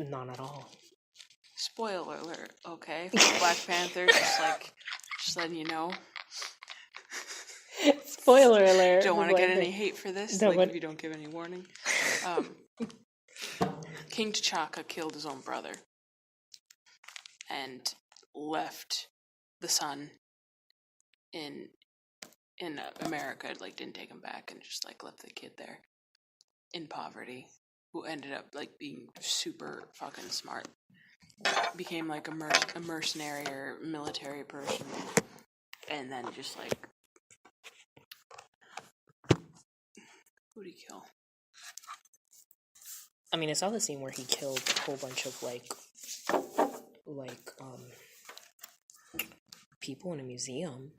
None at all. Spoiler alert, okay? For Black Panther, just letting you know. Spoiler alert. Don't want to get any hate for this, if you don't give any warning. King T'Chaka killed his own brother and left the son in America, didn't take him back and just left the kid there in poverty, who ended up being super fucking smart. Became a mercenary or military person, and then just who'd he kill? I mean, I saw the scene where he killed a whole bunch of people in a museum.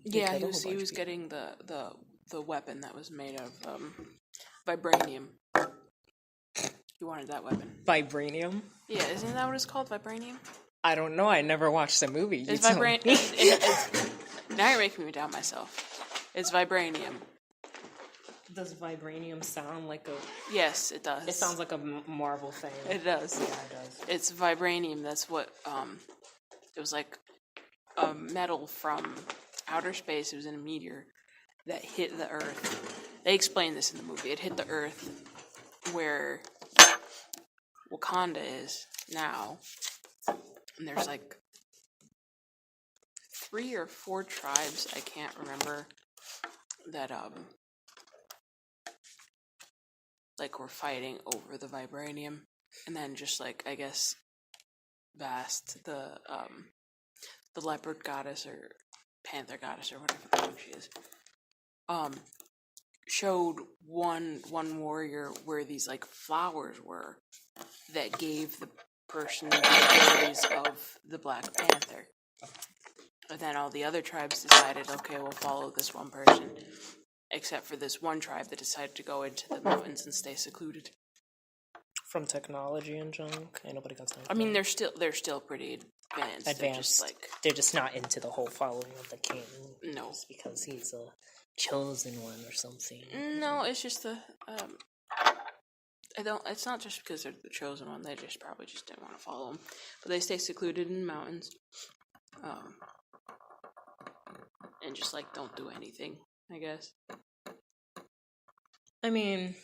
Yeah, he was getting the weapon that was made of vibranium. He wanted that weapon. Vibranium? Yeah, isn't that what it's called? Vibranium? I don't know. I never watched the movie. It's vibranium. Now you're making me doubt myself. It's vibranium. Does vibranium sound like a... Yes, it does. It sounds like a Marvel thing. It does. Yeah, it does. It's vibranium. That's what... it was a metal from outer space. It was in a meteor that hit the Earth. They explained this in the movie. It hit the Earth where Wakanda is now. And there's 3 or 4 tribes, I can't remember, that were fighting over the vibranium. And then just I guess Bast, the leopard goddess or panther goddess or whatever the fuck she is, showed one warrior where these flowers were that gave the person the abilities of the Black Panther. And then all the other tribes decided, okay, we'll follow this one person, except for this one tribe that decided to go into the mountains and stay secluded from technology and junk. Ain't nobody got time. I mean, they're still pretty advanced. They're just not into the whole following of the king. No, just because he's a chosen one or something. No, it's just It's not just because they're the chosen one. They probably just didn't want to follow him, but they stay secluded in the mountains, and just don't do anything, I guess. I mean,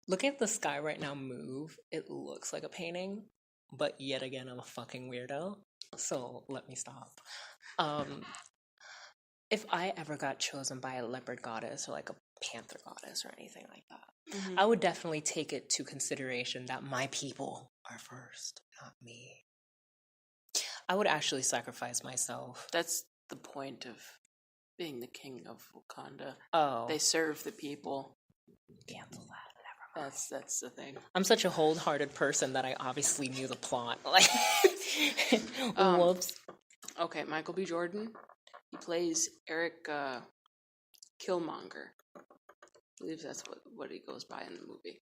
looking at the sky right now move, it looks like a painting, but yet again, I'm a fucking weirdo, so let me stop. If I ever got chosen by a leopard goddess or a panther goddess or anything like that, I would definitely take it to consideration that my people are first, not me. I would actually sacrifice myself. That's the point of being the king of Wakanda. Oh. They serve the people. Cancel that. Never mind. That's the thing. I'm such a wholehearted person that I obviously knew the plot. Whoops. Okay, Michael B. Jordan. He plays Eric Killmonger. I believe that's what he goes by in the movie.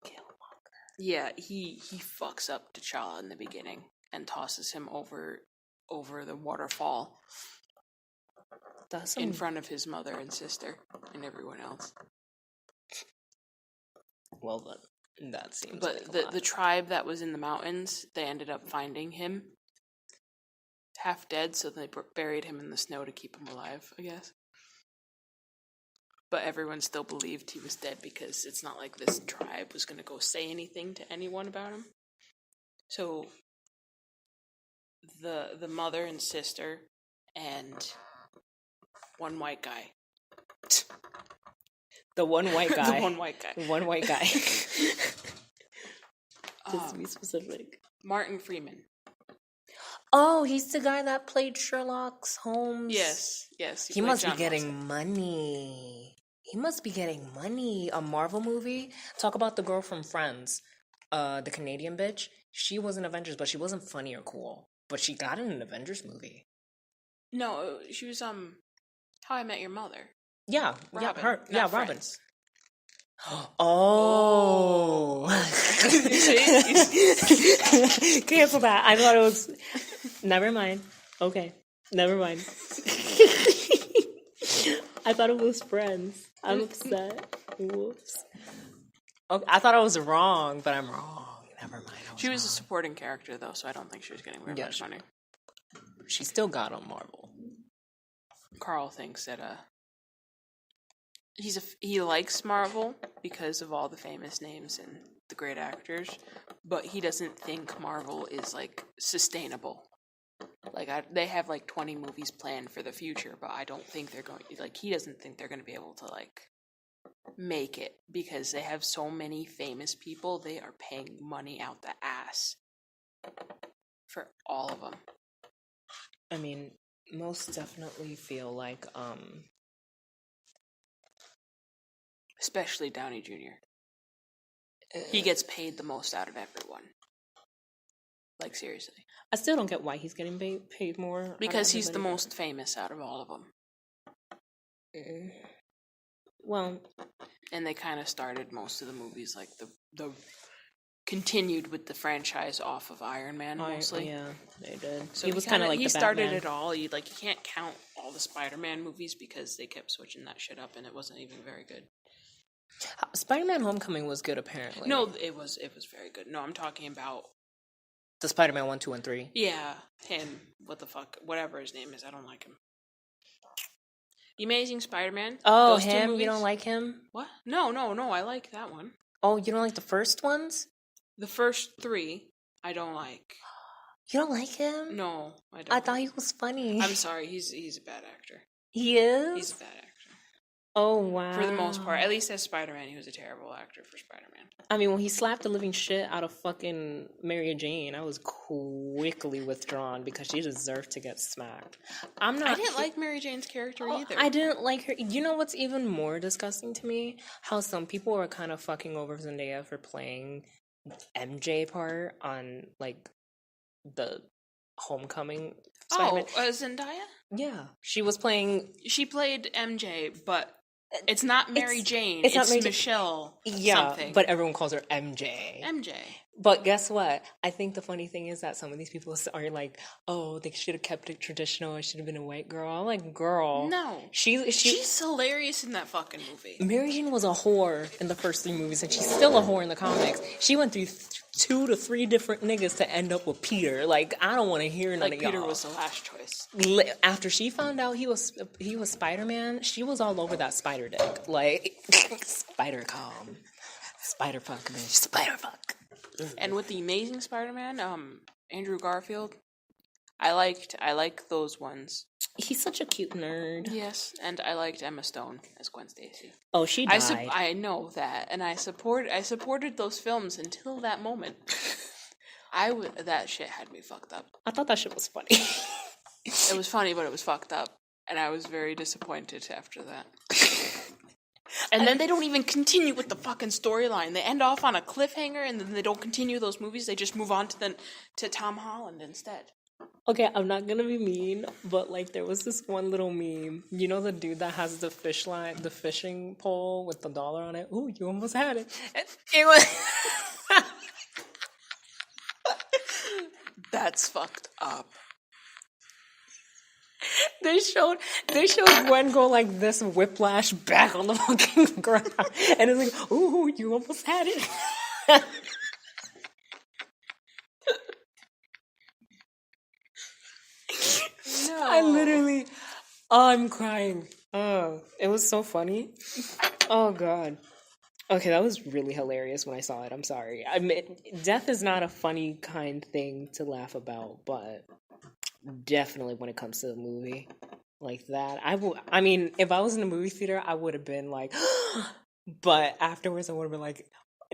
Killmonger. Yeah, he fucks up T'Challa in the beginning and tosses him over the waterfall in front of his mother and sister and everyone else. Well, that seems. But the tribe that was in the mountains, they ended up finding him half dead, so they buried him in the snow to keep him alive, I guess. But everyone still believed he was dead because it's not like this tribe was going to go say anything to anyone about him. So the mother and sister and one white guy. The one white guy. The one white guy. The one white guy. Just to be specific. Martin Freeman. Oh, he's the guy that played Sherlock Holmes. Yes. He must be getting money. He must be getting money. A Marvel movie? Talk about the girl from Friends. The Canadian bitch. She was in Avengers, but she wasn't funny or cool. But she got in an Avengers movie. No, she was, How I Met Your Mother. Yeah, Robin, her. Yeah, Robin. Friends. Oh. Cancel that. I thought it was... Never mind. Okay. Never mind. I thought it was Friends. I'm upset. Whoops. Okay, I thought I was wrong, but I'm wrong. Never mind. She was a supporting character, though, so I don't think she was getting very much money. She still got on Marvel. Carl thinks that he likes Marvel because of all the famous names and the great actors, but he doesn't think Marvel is like sustainable. Like they have like 20 movies planned for the future, but I don't think they're going. Like he doesn't think they're going to be able to like make it because they have so many famous people. They are paying money out the ass for all of them. I mean, most definitely feel like especially Downey Jr. He gets paid the most out of everyone. Like, seriously. I still don't get why he's getting paid more. Because he's the most famous out of all of them. Well... And they kind of started most of the movies, like, the continued with the franchise off of Iron Man, mostly. Yeah, they did. So he was kind of like he the started Batman. it all. You can't count all the Spider-Man movies because they kept switching that shit up and it wasn't even very good. Spider-Man Homecoming was good, apparently. No, it was very good. No, I'm talking about the Spider-Man 1, 2, and 3. Yeah, him. What the fuck? Whatever his name is, I don't like him. The Amazing Spider-Man. Oh, him? You don't like him? What? No, I like that one. Oh, you don't like the first ones? The first 3, I don't like. You don't like him? No, I don't. I thought he was funny. I'm sorry, he's a bad actor. He is? He's a bad actor. Oh, wow. For the most part. At least as Spider-Man, he was a terrible actor for Spider-Man. I mean, when he slapped the living shit out of fucking Mary Jane, I was quickly withdrawn because she deserved to get smacked. I didn't like Mary Jane's character either. I didn't like her. You know what's even more disgusting to me? How some people were kind of fucking over Zendaya for playing MJ part on, like, the Homecoming Spider-Man. Oh, Zendaya? Yeah. She played MJ, but it's not Mary Jane. It's Michelle something. But everyone calls her MJ. MJ. But guess what? I think the funny thing is that some of these people are like, oh, they should have kept it traditional. It should have been a white girl. I'm like, girl. No. She's hilarious in that fucking movie. Mary Jane was a whore in the first 3 movies, and she's still a whore in the comics. She went through 2 to 3 different niggas to end up with Peter. Like, I don't want to hear none of y'all. Peter was the last choice. After she found out he was Spider-Man, she was all over that spider dick. Like, spider calm. Spider fuck, bitch. Spider fuck. And with the Amazing Spider-Man, Andrew Garfield, I like those ones. He's such a cute nerd. Yes, and I liked Emma Stone as Gwen Stacy. Oh, she died. I know that, and I supported those films until that moment. That shit had me fucked up. I thought that shit was funny. It was funny, but it was fucked up, and I was very disappointed after that. And then they don't even continue with the fucking storyline. They end off on a cliffhanger, and then they don't continue those movies. They just move on to Tom Holland instead. Okay, I'm not gonna be mean, but like there was this one little meme. You know the dude that has the fishing pole with the dollar on it? Ooh, you almost had it. It was That's fucked up. They showed Gwen go like this, whiplash back on the fucking ground, and it's like, ooh, you almost had it. No. I'm crying. Oh, it was so funny. Oh god. Okay, that was really hilarious when I saw it. I'm sorry. I mean, death is not a funny kind thing to laugh about, but definitely when it comes to a movie like that, I mean, if I was in a movie theater, I would have been like, but afterwards I would have been like,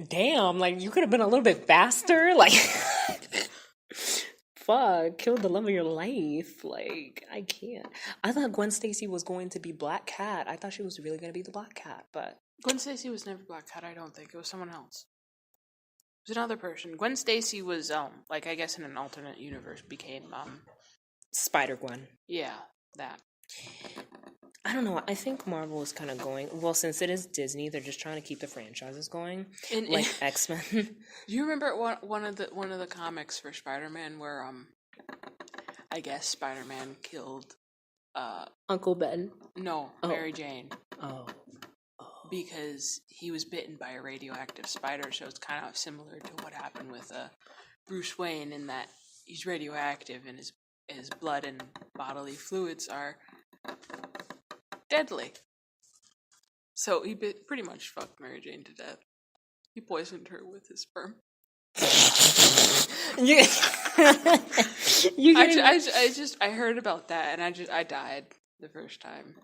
damn, like you could have been a little bit faster, like, fuck, killed the love of your life. Like, I can't. I thought Gwen Stacy was going to be Black Cat. I thought she was really going to be the Black Cat, but Gwen Stacy was never Black Cat. I don't think it was someone else. It was another person. Gwen Stacy was like I guess in an alternate universe became Spider-Gwen. Yeah, that. I don't know. I think Marvel is kind of going... Well, since it is Disney, they're just trying to keep the franchises going. Like X-Men. Do you remember one of the comics for Spider-Man where, I guess Spider-Man killed... Uncle Ben? No, Mary Jane. Oh. because he was bitten by a radioactive spider, so it's kind of similar to what happened with Bruce Wayne in that he's radioactive and his blood and bodily fluids are deadly. So he pretty much fucked Mary Jane to death. He poisoned her with his sperm. I heard about that and I died the first time.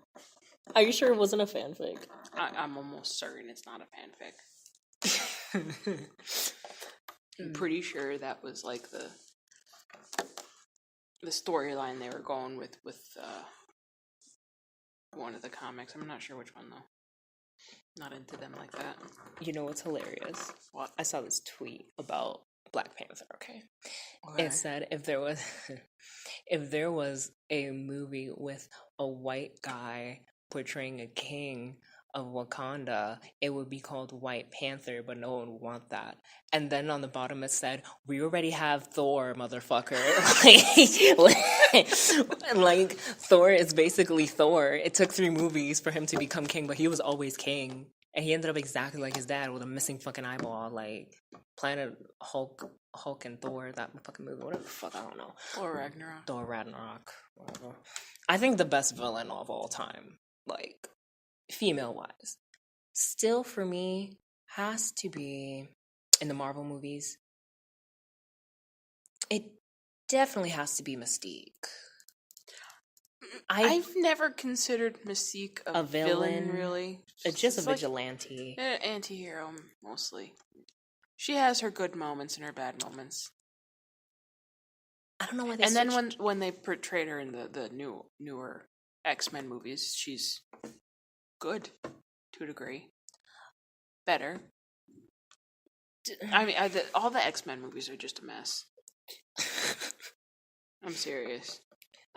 Are you sure it wasn't a fanfic? I'm almost certain it's not a fanfic. I'm pretty sure that was like the storyline they were going with one of the comics. I'm not sure which one though. Not into them like that. You know what's hilarious? What? I saw this tweet about Black Panther, okay? It said if there was a movie with a white guy portraying a king of Wakanda, it would be called White Panther, but no one would want that. And then on the bottom it said, we already have Thor, motherfucker. like, Thor is basically Thor. It took 3 movies for him to become king, but he was always king. And he ended up exactly like his dad with a missing fucking eyeball. Like, Planet Hulk and Thor, that fucking movie, whatever the fuck, I don't know. Thor Ragnarok. Whatever. I think the best villain of all time, like, female-wise, still for me, has to be, in the Marvel movies, it definitely has to be Mystique. I've never considered Mystique a villain, really. It's just a vigilante. An anti-hero, mostly. She has her good moments and her bad moments. I don't know why they And then when they portrayed her in the newer X-Men movies, she's good to a degree. Better. I mean, all the X-Men movies are just a mess. I'm serious.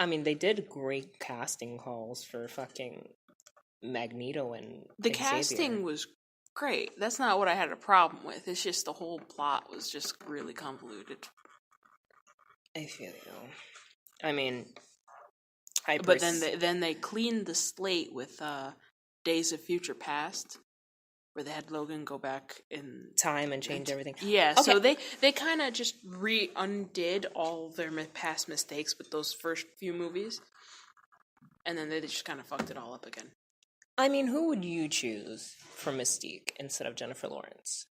I mean, they did great casting calls for fucking Magneto and the Xavier. casting was great. That's not what I had a problem with. It's just the whole plot was just really convoluted. I feel you. I mean, but then they cleaned the slate with Days of Future Past, where they had Logan go back in time and change everything. Yeah, okay. So they kind of just undid all their past mistakes with those first few movies, and then they just kind of fucked it all up again. I mean, who would you choose for Mystique instead of Jennifer Lawrence?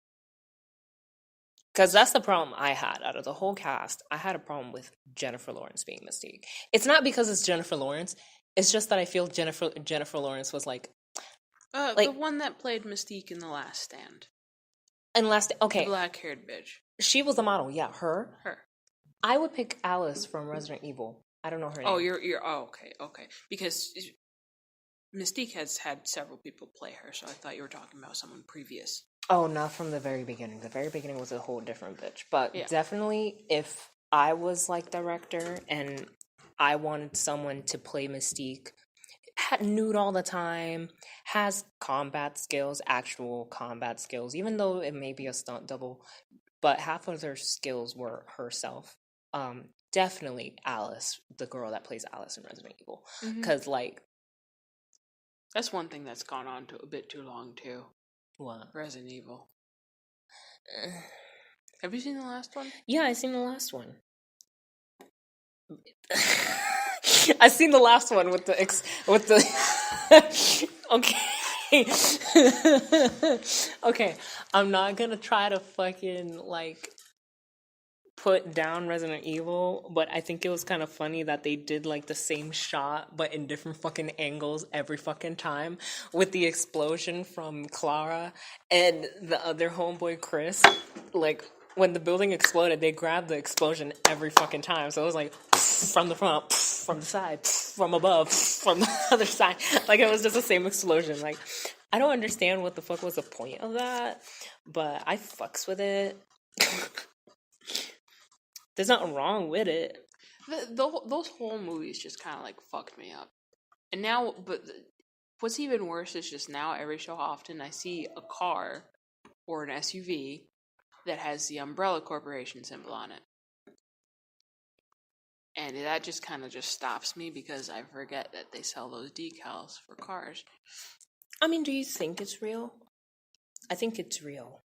Because that's the problem I had. Out of the whole cast, I had a problem with Jennifer Lawrence being Mystique. It's not because it's Jennifer Lawrence. It's just that I feel Jennifer Lawrence was like the one that played Mystique in The Last Stand. Okay. The black-haired bitch. She was a model, yeah. Her. I would pick Alice from Resident Evil. I don't know her name. Oh, you're okay. Because Mystique has had several people play her, so I thought you were talking about someone previous. Oh, not from the very beginning. The very beginning was a whole different bitch. But definitely, if I was like director and I wanted someone to play Mystique, nude all the time, has combat skills, actual combat skills, even though it may be a stunt double, but half of their skills were herself. Definitely Alice, the girl that plays Alice in Resident Evil. Because, that's one thing that's gone on to a bit too long, too. What? Resident Evil. Have you seen the last one? Yeah, I've seen the last one. I've seen the last one with the okay. Okay, I'm not gonna try to fucking put down Resident Evil, but I think it was kind of funny that they did the same shot but in different fucking angles every fucking time, with the explosion from Clara and the other homeboy Chris. When the building exploded, they grabbed the explosion every fucking time. So it was from the front, from the side, from above, from the other side. It was just the same explosion. I don't understand what the fuck was the point of that, but I fucks with it. There's nothing wrong with it. Those whole movies just kind of fucked me up. And now, but what's even worse is just now every so often I see a car or an SUV that has the Umbrella Corporation symbol on it. And that just kind of just stops me because I forget that they sell those decals for cars. I mean, do you think it's real? I think it's real.